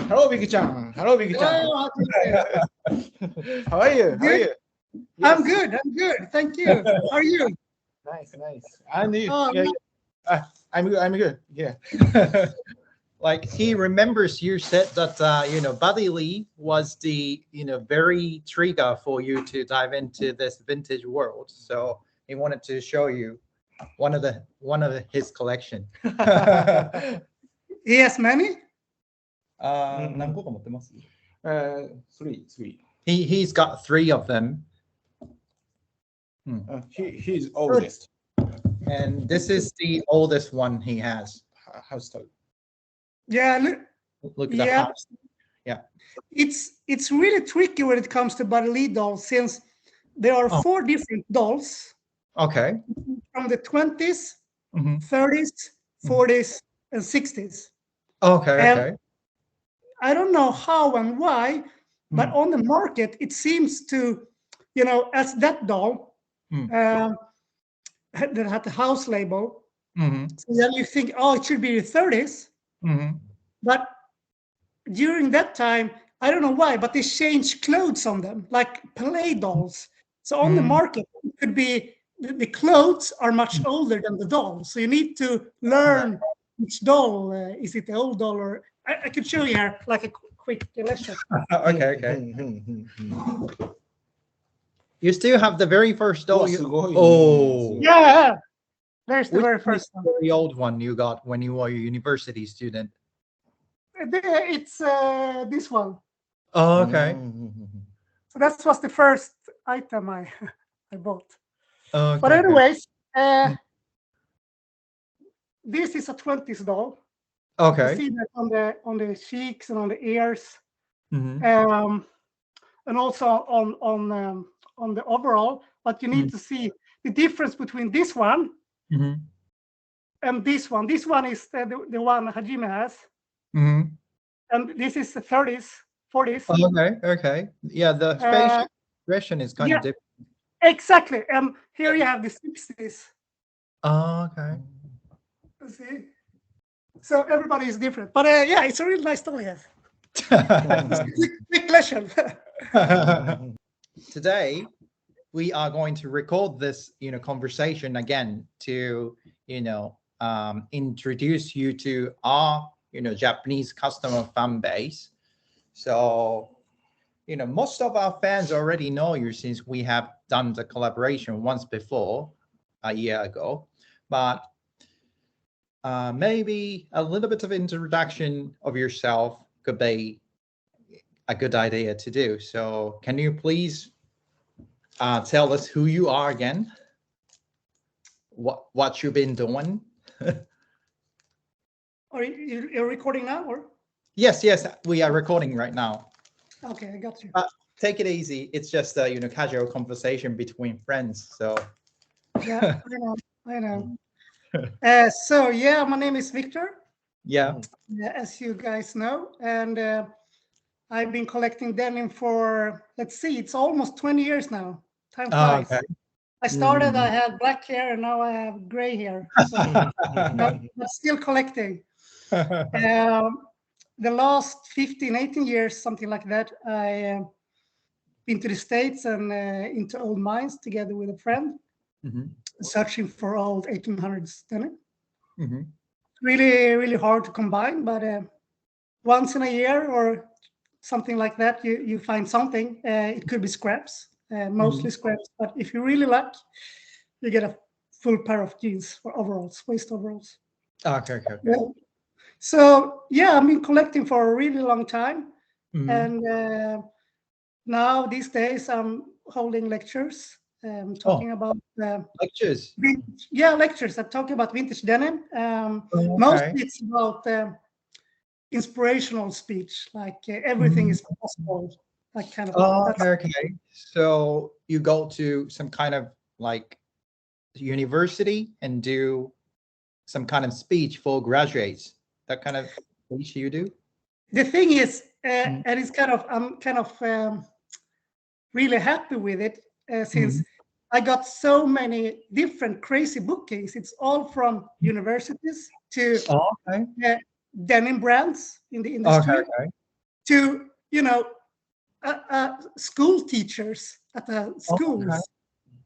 Hello, Viktor. Hello, Viktor. Hello, How are you? How are you? I'm good. I'm good. Thank you. How are you? Nice, nice. And you? Oh, Yeah, no. yeah. I'm good. I'm good. Yeah. Like he remembers you said that Buddy Lee was the very trigger for you to dive into this vintage world. So he wanted to show you one of his collection. He has many. 何個か持ってます? Three. He's got 3 of them. He's oldest. And this is the oldest one he has. How's that? Yeah, Look at the Yeah. house. Yeah. it's really tricky when it comes to Buddy Lee dolls, since there are 4 different dolls Okay. from the 20s, Mhm. 30s, 40s, and 60s. Okay. And- Okay. I don't know how and why, but on the market, it seems to, as that doll that had the house label, so then you think, oh, it should be the 30s. But during that time, I don't know why, but they changed clothes on them, like play dolls. So on the market, it could be the clothes are much older than the doll. So you need to learn which doll. Is it the old doll? Or I could show you here, like a quick lesson. Okay. You still have the very first doll. Oh. Yeah, there's the Which very one is first the one. very old one you got when you were a university student? It's this one. Oh, okay. So that was the first item I bought. Okay. But anyways, this is a 20s doll. You Okay. see that on the cheeks and on the ears, Mhm. and also on the overall. But you need to see the difference between this one Mhm. and this one. This one is the one Hajime has, Mhm. and this is the 30s, 40s. Okay. Yeah, the facial expression is kind yeah. of different. Exactly. And here you have the 60s. Oh, okay. You see? So everybody is different. But yeah, it's a really nice doll. Yes. Quick lesson. Today, we are going to record this, conversation again to, introduce you to our, Japanese customer fan base. So, most of our fans already know you since we have done the collaboration once before, a year ago. But maybe a little bit of introduction of yourself could be a good idea to do. So can you please tell us who you are again? What you've been doing? Are you're recording now, or? Yes, we are recording right now. Okay, I got you. Take it easy. It's just a casual conversation between friends. So Yeah, I know. So yeah, my name is Viktor, yeah. as you guys know, and I've been collecting denim for, let's see, it's almost 20 years now. Time flies. Okay. I started, I had black hair, and now I have gray hair. So I'm still collecting. The last 15, 18 years, something like that, I been to the States and into old mines together with a friend, searching for old 1800s denim. Really, really hard to combine, but once in a year or something like that, you find something. It could be scraps, mostly scraps, but if you really like, you get a full pair of jeans or overalls, waist overalls. Okay. So yeah, I've been collecting for a really long time, and now these days I'm holding lectures, talking about Lectures. lectures. I'm talking about vintage denim. Mostly it's about inspirational speech, like everything is possible, like kind of. Oh, okay. So you go to some kind of like university and do some kind of speech for graduates. That kind of speech you do? The thing is, and it's I'm kind of really happy with it, since I got so many different crazy bookings. It's all from universities to denim brands in the industry. Okay. to, you know, school teachers at the schools, Okay.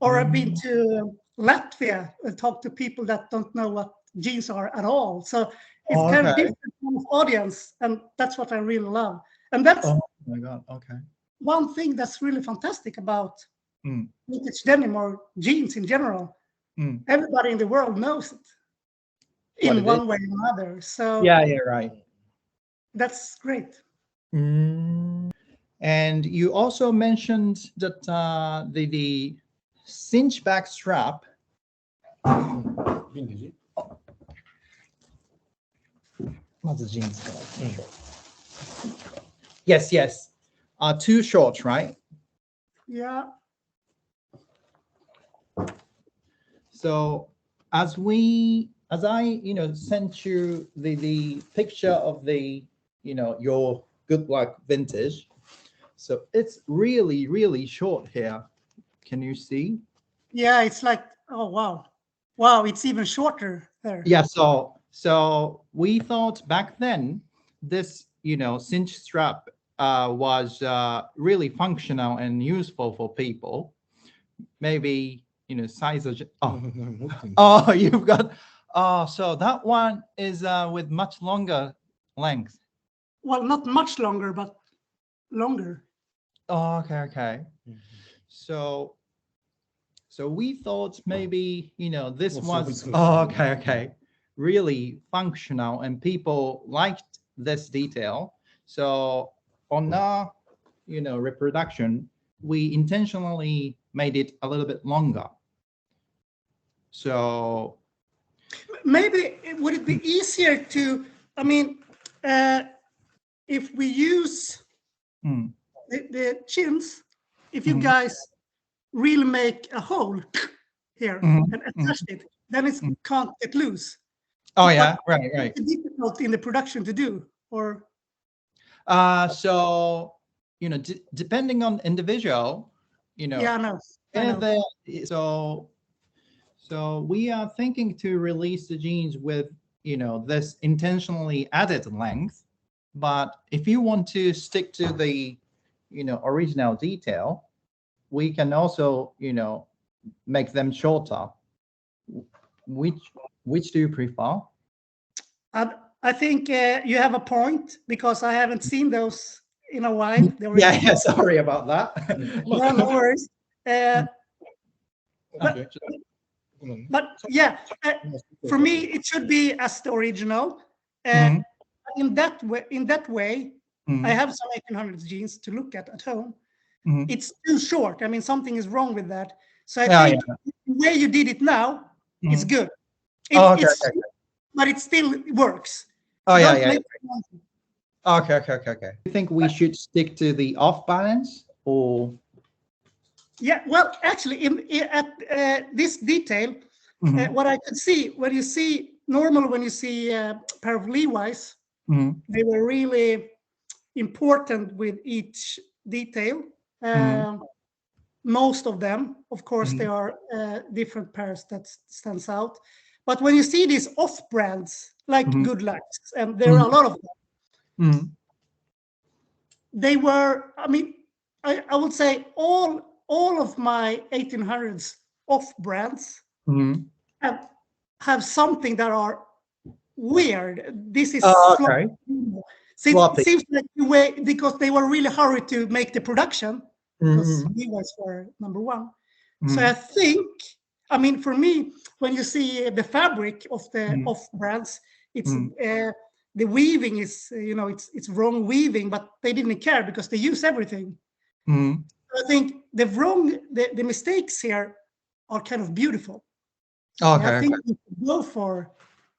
or I've been to Latvia and talked to people that don't know what jeans are at all. So it's kind of Okay. different kind of audience, and that's what I really love. And that's Oh my God. Okay. one thing that's really fantastic about Mm. vintage denim or jeans in general. Mm. Everybody in the world knows it What in it one is. way or another. So Yeah, right. that's great. Mm. And you also mentioned that the cinch back strap. Vintage. まずジーンズから。Yes, yes. Too short, right? Yeah. So as I, you know, sent you the picture of the, you know, your Good Luck vintage. So it's really, really short here. Can you see? Yeah, it's like, oh, wow. Wow, it's even shorter there. Yeah, so we thought back then this, you know, cinch strap was really functional and useful for people. Maybe, you know, size of, oh, you've got, so that one is with much longer length. Well, not much longer, but longer. Oh, okay. So we thought maybe, you know, this was, okay, really functional and people liked this detail. So on our, you know, reproduction, we intentionally made it a little bit longer. So Maybe would it be easier to, I mean, if we use the chins, if you guys really make a hole here and attach it, then it can't get loose. oh yeah, right. It's difficult in the production to do, or so, you know, depending on individual, you know, yeah, I know. So we are thinking to release the jeans with, you know, this intentionally added length. But if you want to stick to the, you know, original detail, we can also, you know, make them shorter. Which do you prefer? I think you have a point, because I haven't seen those in a while. Yeah, sorry about that. No worries. But yeah, for me, it should be as the original. In that way, I have some 1800s jeans to look at home. It's too short. I mean, something is wrong with that. So I think the way you did it now is good. It's but it still works. Oh, yeah. Okay. You think we should stick to the off balance, or? Yeah, well, actually, at this detail, what I could see, when you see a pair of Levi's, they were really important with each detail. Most of them, of course, there are different pairs that stands out. But when you see these off brands like Good Lucks, and there are a lot of them, they were, I mean, I would say all of my 1800s off brands have something that are weird. This is okay. It seems like the way, because they were really hurried to make the production, because Levi's were number one. So I think, I mean, for me, when you see the fabric of the off brands, it's the weaving is, you know, it's wrong weaving, but they didn't care because they use everything. I think the mistakes here are kind of beautiful. Okay. I think we should go for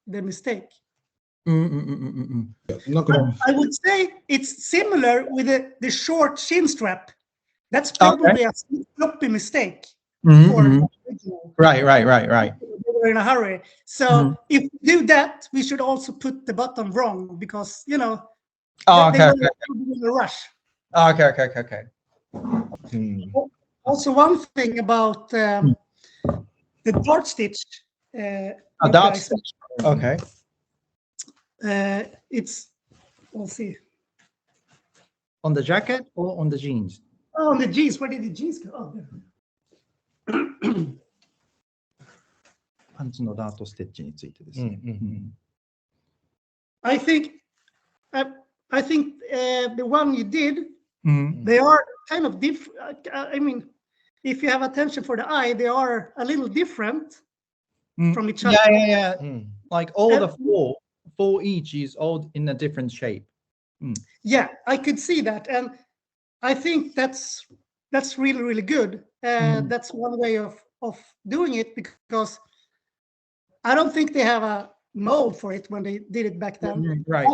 the mistake. I would say it's similar with the short chin strap. That's probably a sloppy mistake. For Right. They were in a hurry. So if we do that, we should also put the button wrong, because, you know, they were in a rush. Okay. Also, one thing about the dart stitch. Dart stitch. Okay. It's, we'll see. On the jacket or on the jeans? Oh, on the jeans. Where did the jeans go? Oh, there. パンツのダートステッチについてですね。I think the one you did, Mm. they are kind of different. I mean, if you have attention for the eye, they are a little different from each other. Yeah. Like all the four each is all in a different shape. Yeah, I could see that, and I think that's really, really good. That's one way of doing it, because I don't think they have a mold for it when they did it back then. Right.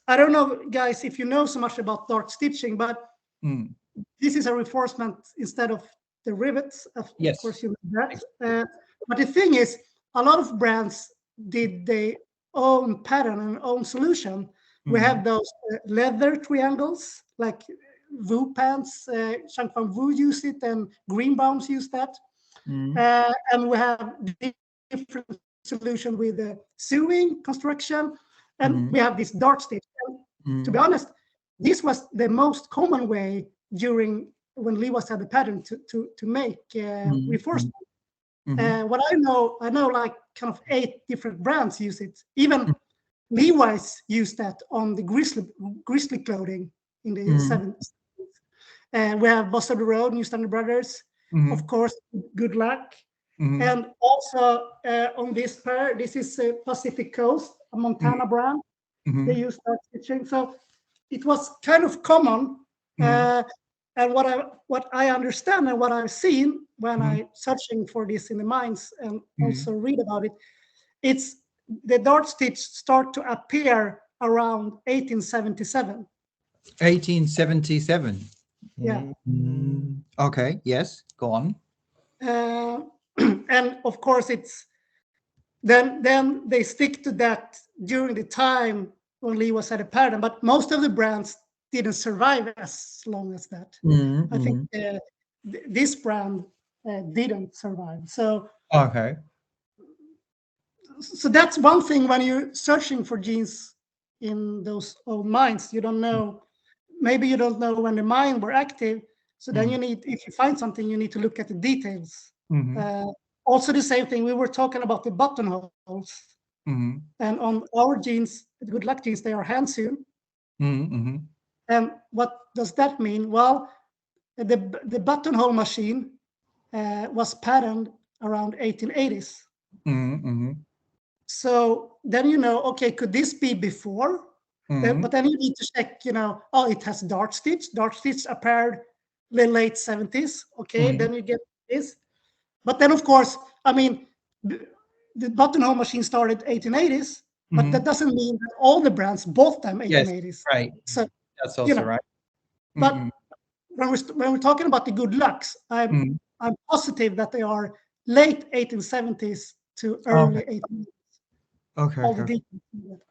I don't know, guys, if you know so much about dart stitching, but this is a reinforcement instead of the rivets. Of course, you know that. But the thing is, a lot of brands did their own pattern and own solution. We have those leather triangles, like Wu pants. Shangfang Wu used it, and Greenbaums used that. And we have different solution with the sewing construction, and we have this dart stitch. To be honest, this was the most common way during when Levi's had the pattern to make reinforcement. What I know like kind of 8 different brands use it. Even Levi's used that on the grizzly clothing in the 70s. We have Boss of the Road, New Standard Brothers, of course, Good Luck. And also on this pair, this is Pacific Coast, a Montana brand. They use that stitching. So it was kind of common. And what I understand and what I've seen when I'm searching for this in the mines and also read about it, it's the dart stitch start to appear around 1877. 1877. Yeah. Okay. Yes. Go on. And of course, it's then they stick to that during the time when Levi's had a pattern. But most of the brands didn't survive as long as that. I think this brand didn't survive. So okay. So that's one thing when you're searching for jeans in those old mines. You don't know. Maybe you don't know when the mine were active. So then you need, if you find something, you need to look at the details. Also the same thing, we were talking about the buttonholes. And on our jeans, the Good Luck jeans, they are hand sewn. And what does that mean? Well, the buttonhole machine was patterned around 1880s. So then you know, okay, could this be before? But then you need to check, oh, it has dart stitch. Dart stitch appeared the late 70s. Okay, then you get this. But then, of course, I mean, the buttonhole machine started 1880s, but that doesn't mean that all the brands bought them 1880s. Yes, right. So that's also right. But when we're talking about the Good Lucks, I'm positive that they are late 1870s to early 1880s. Okay. All the details.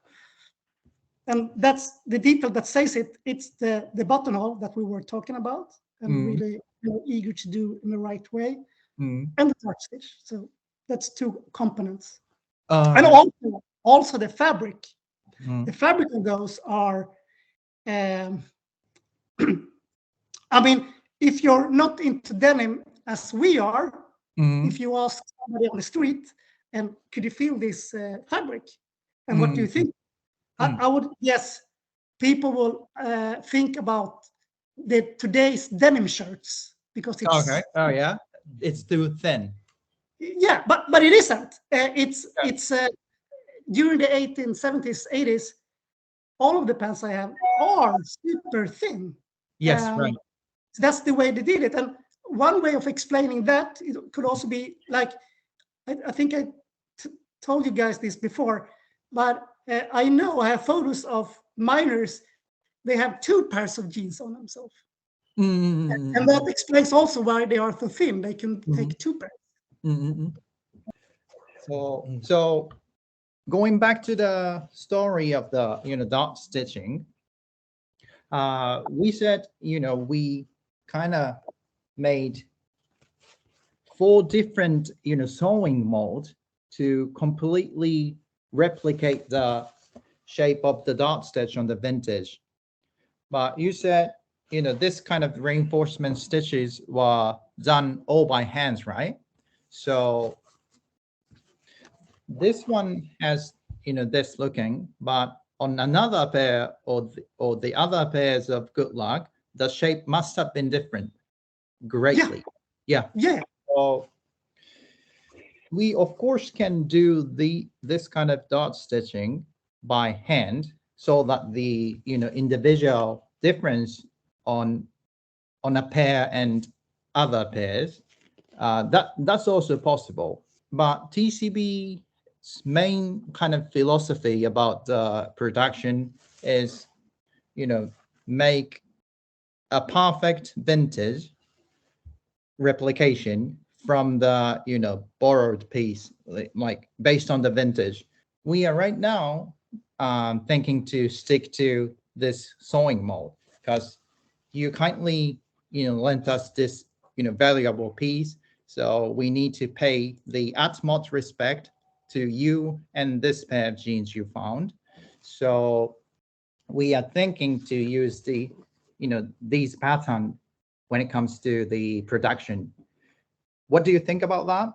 And that's the detail that says it. It's the buttonhole that we were talking about, and really eager to do in the right way, and the dart stitch. So that's 2 components. And also the fabric. The fabric of those are, I mean, if you're not into denim as we are, if you ask somebody on the street, and could you feel this fabric? And what do you think? I would guess people will think about today's denim shirts, because it's Oh yeah, it's too thin. Yeah, but it isn't. It's during the 1870s, 80s, all of the pants I have are super thin. Yes, right. So that's the way they did it. And one way of explaining that, it could also be like, I think I told you guys this before, but I know I have photos of miners. They have 2 pairs of jeans on themselves. And that explains also why they are so thin. They can take 2 pairs. So going back to the story of the dot stitching, we said we kind of made 4 different sewing molds to completely replicate the shape of the dot stitch on the vintage. But you said, this kind of reinforcement stitches were done all by hands, right? So this one has, this looking, but on another pair or the other pairs of Good Luck, the shape must have been different greatly. Yeah. So we of course can do this kind of dot stitching by hand, so that the individual difference on a pair and other pairs, that's also possible. But TCB's main kind of philosophy about production is, make a perfect vintage replication from the borrowed piece, like based on the vintage. We are right now thinking to stick to this sewing mold, because you kindly lent us this valuable piece, so we need to pay the utmost respect to you and this pair of jeans you found. So we are thinking to use these pattern when it comes to the production. What do you think about that?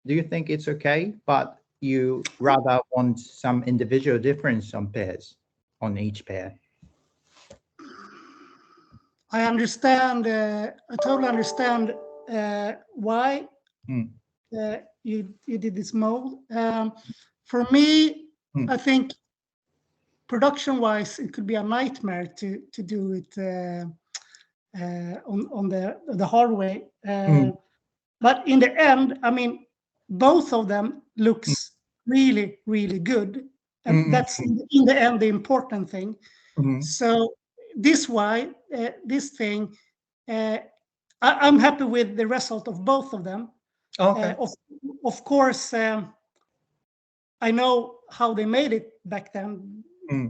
Do you think it's okay, but you rather want some individual difference on pairs, on each pair? I understand. I totally understand why you did this mold. For me, I think production-wise, it could be a nightmare to do it on the hard way. But in the end, I mean, both of them looks really, really good, and that's in the end the important thing. So this thing, I'm happy with the result of both of them. Okay. Of course, I know how they made it back then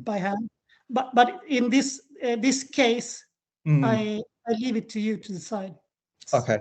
by hand, but in this case, I leave it to you to decide. Okay.